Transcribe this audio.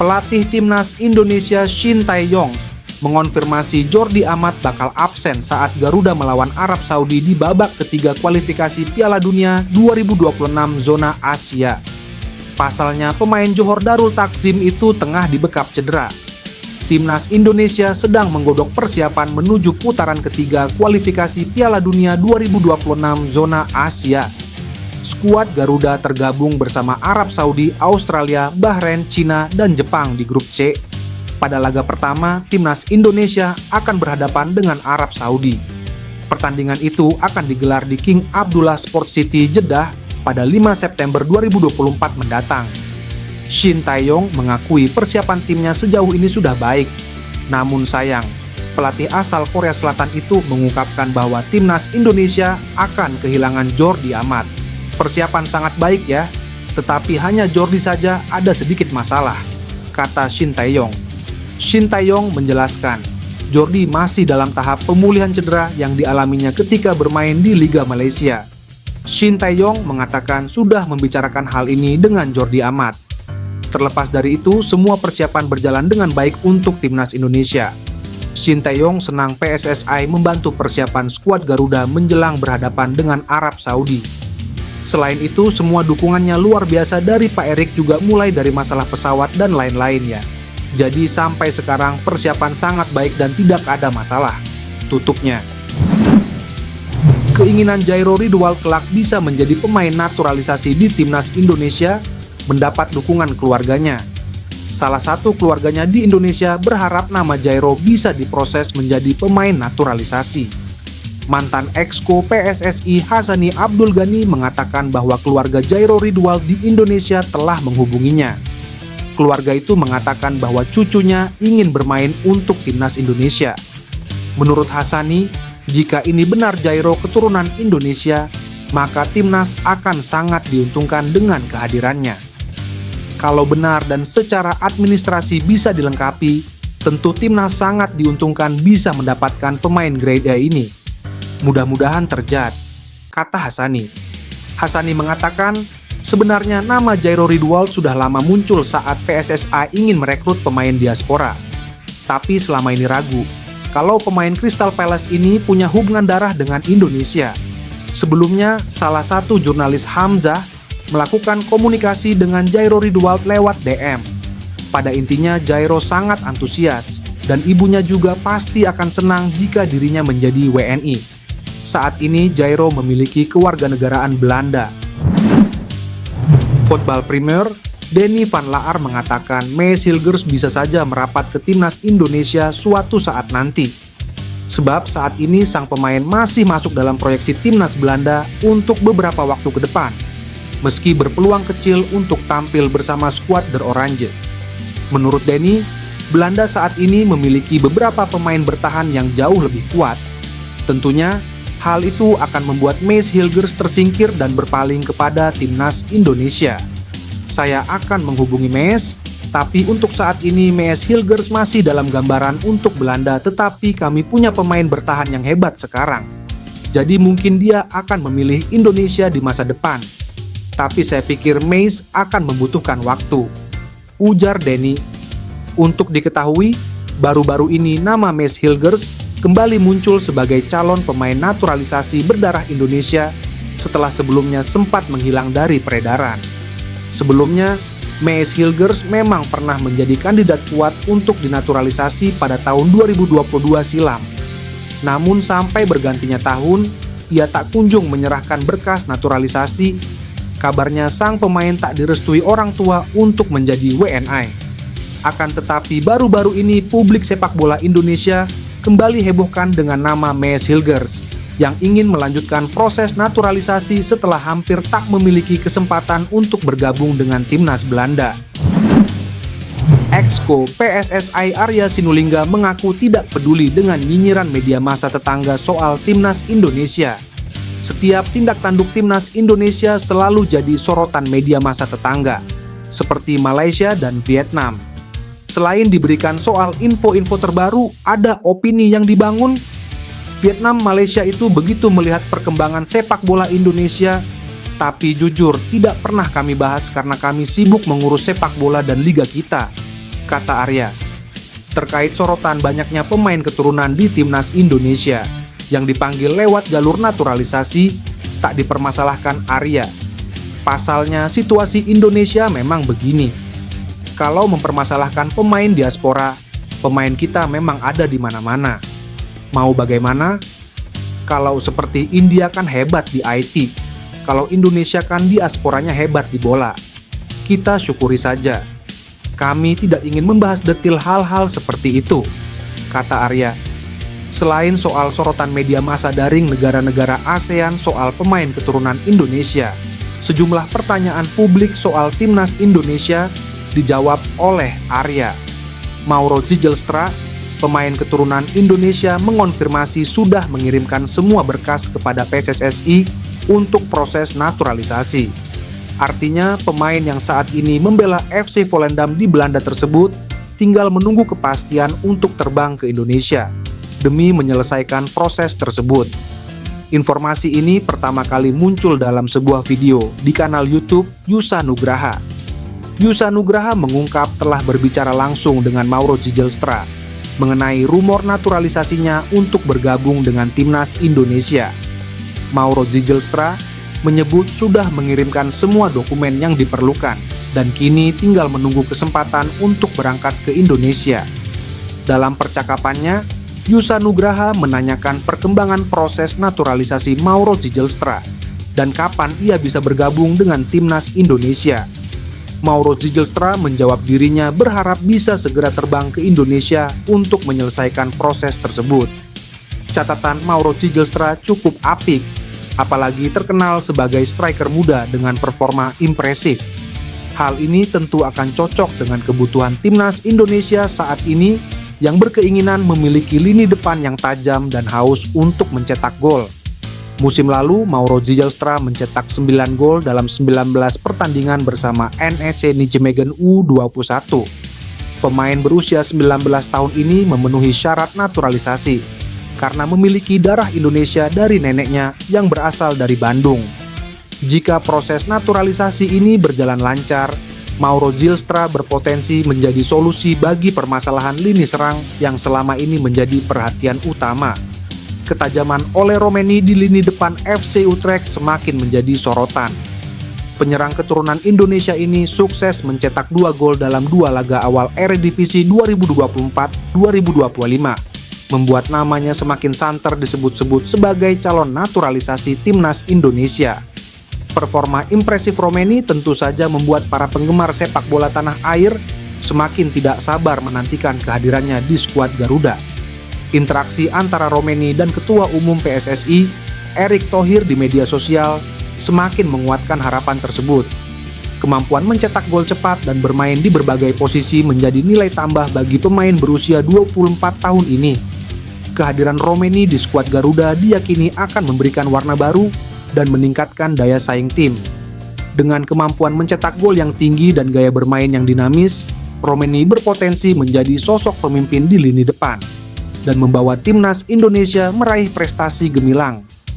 Pelatih Timnas Indonesia Shin Tae-yong mengonfirmasi Jordi Amat bakal absen saat Garuda melawan Arab Saudi di babak ketiga kualifikasi Piala Dunia 2026 zona Asia. Pasalnya pemain Johor Darul Takzim itu tengah dibekap cedera. Timnas Indonesia sedang menggodok persiapan menuju putaran ketiga kualifikasi Piala Dunia 2026 zona Asia. Skuad Garuda tergabung bersama Arab Saudi, Australia, Bahrain, Cina, dan Jepang di grup C. Pada laga pertama, Timnas Indonesia akan berhadapan dengan Arab Saudi. Pertandingan itu akan digelar di King Abdullah Sports City, Jeddah pada 5 September 2024 mendatang. Shin Tae-yong mengakui persiapan timnya sejauh ini sudah baik. Namun sayang, pelatih asal Korea Selatan itu mengungkapkan bahwa Timnas Indonesia akan kehilangan Jordi Amat. Persiapan sangat baik ya, tetapi hanya Jordi saja ada sedikit masalah, kata Shin Tae-yong. Shin Tae-yong menjelaskan, Jordi masih dalam tahap pemulihan cedera yang dialaminya ketika bermain di Liga Malaysia. Shin Tae-yong mengatakan sudah membicarakan hal ini dengan Jordi Amat. Terlepas dari itu, semua persiapan berjalan dengan baik untuk Timnas Indonesia. Shin Tae-yong senang PSSI membantu persiapan skuad Garuda menjelang berhadapan dengan Arab Saudi. Selain itu, semua dukungannya luar biasa dari Pak Erik juga mulai dari masalah pesawat dan lain-lainnya. Jadi sampai sekarang persiapan sangat baik dan tidak ada masalah, tutupnya. Keinginan Jairo Ridwal kelak bisa menjadi pemain naturalisasi di Timnas Indonesia mendapat dukungan keluarganya. Salah satu keluarganya di Indonesia berharap nama Jairo bisa diproses menjadi pemain naturalisasi. Mantan Exco PSSI Hasani Abdul Ghani mengatakan bahwa keluarga Jairo Ridwal di Indonesia telah menghubunginya. Keluarga itu mengatakan bahwa cucunya ingin bermain untuk Timnas Indonesia. Menurut Hasani, jika ini benar Jairo keturunan Indonesia, maka Timnas akan sangat diuntungkan dengan kehadirannya. Kalau benar dan secara administrasi bisa dilengkapi, tentu Timnas sangat diuntungkan bisa mendapatkan pemain grade A ini. Mudah-mudahan terjadi, kata Hasani. Hasani mengatakan, sebenarnya nama Jairo Ridwal sudah lama muncul saat PSSI ingin merekrut pemain diaspora. Tapi selama ini ragu, kalau pemain Crystal Palace ini punya hubungan darah dengan Indonesia. Sebelumnya, salah satu jurnalis Hamzah melakukan komunikasi dengan Jairo Ridwal lewat DM. Pada intinya, Jairo sangat antusias, dan ibunya juga pasti akan senang jika dirinya menjadi WNI. Saat ini, Jairo memiliki kewarganegaraan Belanda. Voetbal Premier, Denny van Laar mengatakan Mees Hilgers bisa saja merapat ke Timnas Indonesia suatu saat nanti. Sebab saat ini sang pemain masih masuk dalam proyeksi Timnas Belanda untuk beberapa waktu ke depan, meski berpeluang kecil untuk tampil bersama skuad Der Oranje. Menurut Denny, Belanda saat ini memiliki beberapa pemain bertahan yang jauh lebih kuat. Tentunya, hal itu akan membuat Mees Hilgers tersingkir dan berpaling kepada Timnas Indonesia. Saya akan menghubungi Mees, tapi untuk saat ini Mees Hilgers masih dalam gambaran untuk Belanda, tetapi kami punya pemain bertahan yang hebat sekarang. Jadi mungkin dia akan memilih Indonesia di masa depan. Tapi saya pikir Mees akan membutuhkan waktu, ujar Denny. Untuk diketahui, baru-baru ini nama Mees Hilgers kembali muncul sebagai calon pemain naturalisasi berdarah Indonesia setelah sebelumnya sempat menghilang dari peredaran. Sebelumnya, Mees Hilgers memang pernah menjadi kandidat kuat untuk dinaturalisasi pada tahun 2022 silam. Namun sampai bergantinya tahun, ia tak kunjung menyerahkan berkas naturalisasi. Kabarnya sang pemain tak direstui orang tua untuk menjadi WNI. Akan tetapi baru-baru ini publik sepak bola Indonesia kembali hebohkan dengan nama Mees Hilgers yang ingin melanjutkan proses naturalisasi setelah hampir tak memiliki kesempatan untuk bergabung dengan Timnas Belanda. Exco PSSI Arya Sinulinga mengaku tidak peduli dengan nyinyiran media massa tetangga soal Timnas Indonesia. Setiap tindak tanduk Timnas Indonesia selalu jadi sorotan media massa tetangga, seperti Malaysia dan Vietnam. Selain diberikan soal info-info terbaru, ada opini yang dibangun. Vietnam, Malaysia itu begitu melihat perkembangan sepak bola Indonesia, tapi jujur tidak pernah kami bahas karena kami sibuk mengurus sepak bola dan liga kita. kata Arya. Terkait sorotan banyaknya pemain keturunan di timnas Indonesia yang dipanggil lewat jalur naturalisasi, tak dipermasalahkan Arya. Pasalnya situasi Indonesia memang begini. Kalau mempermasalahkan pemain diaspora, pemain kita memang ada di mana-mana. Mau bagaimana? Kalau seperti India kan hebat di IT. Kalau Indonesia kan diasporanya hebat di bola. Kita syukuri saja. Kami tidak ingin membahas detil hal-hal seperti itu, kata Arya. Selain soal sorotan media massa daring negara-negara ASEAN soal pemain keturunan Indonesia, sejumlah pertanyaan publik soal timnas Indonesia dijawab oleh Arya. Mauro Zijlstra, pemain keturunan Indonesia, mengonfirmasi sudah mengirimkan semua berkas kepada PSSSI untuk proses naturalisasi. Artinya pemain yang saat ini membela FC Volendam di Belanda tersebut tinggal menunggu kepastian untuk terbang ke Indonesia demi menyelesaikan proses tersebut. Informasi ini pertama kali muncul dalam sebuah video di kanal YouTube Yusa Nugraha. Yusa Nugraha mengungkap telah berbicara langsung dengan Mauro Zijlstra mengenai rumor naturalisasinya untuk bergabung dengan timnas Indonesia. Mauro Zijlstra menyebut sudah mengirimkan semua dokumen yang diperlukan dan kini tinggal menunggu kesempatan untuk berangkat ke Indonesia. Dalam percakapannya, Yusa Nugraha menanyakan perkembangan proses naturalisasi Mauro Zijlstra dan kapan ia bisa bergabung dengan timnas Indonesia. Mauro Zijlstra menjawab dirinya berharap bisa segera terbang ke Indonesia untuk menyelesaikan proses tersebut. Catatan Mauro Zijlstra cukup apik, apalagi terkenal sebagai striker muda dengan performa impresif. Hal ini tentu akan cocok dengan kebutuhan timnas Indonesia saat ini yang berkeinginan memiliki lini depan yang tajam dan haus untuk mencetak gol. Musim lalu, Mauro Zijlstra mencetak 9 gol dalam 19 pertandingan bersama NEC Nijmegen U21. Pemain berusia 19 tahun ini memenuhi syarat naturalisasi karena memiliki darah Indonesia dari neneknya yang berasal dari Bandung. Jika proses naturalisasi ini berjalan lancar, Mauro Zijlstra berpotensi menjadi solusi bagi permasalahan lini serang yang selama ini menjadi perhatian utama. Ketajaman Ole Romeni di lini depan FC Utrecht semakin menjadi sorotan. Penyerang keturunan Indonesia ini sukses mencetak 2 gol dalam 2 laga awal Eredivisie 2024-2025, membuat namanya semakin santer disebut-sebut sebagai calon naturalisasi timnas Indonesia. Performa impresif Romeni tentu saja membuat para penggemar sepak bola tanah air semakin tidak sabar menantikan kehadirannya di skuad Garuda. Interaksi antara Romeni dan Ketua Umum PSSI, Erick Thohir di media sosial semakin menguatkan harapan tersebut. Kemampuan mencetak gol cepat dan bermain di berbagai posisi menjadi nilai tambah bagi pemain berusia 24 tahun ini. Kehadiran Romeni di skuad Garuda diyakini akan memberikan warna baru dan meningkatkan daya saing tim. Dengan kemampuan mencetak gol yang tinggi dan gaya bermain yang dinamis, Romeni berpotensi menjadi sosok pemimpin di lini depan dan membawa timnas Indonesia meraih prestasi gemilang.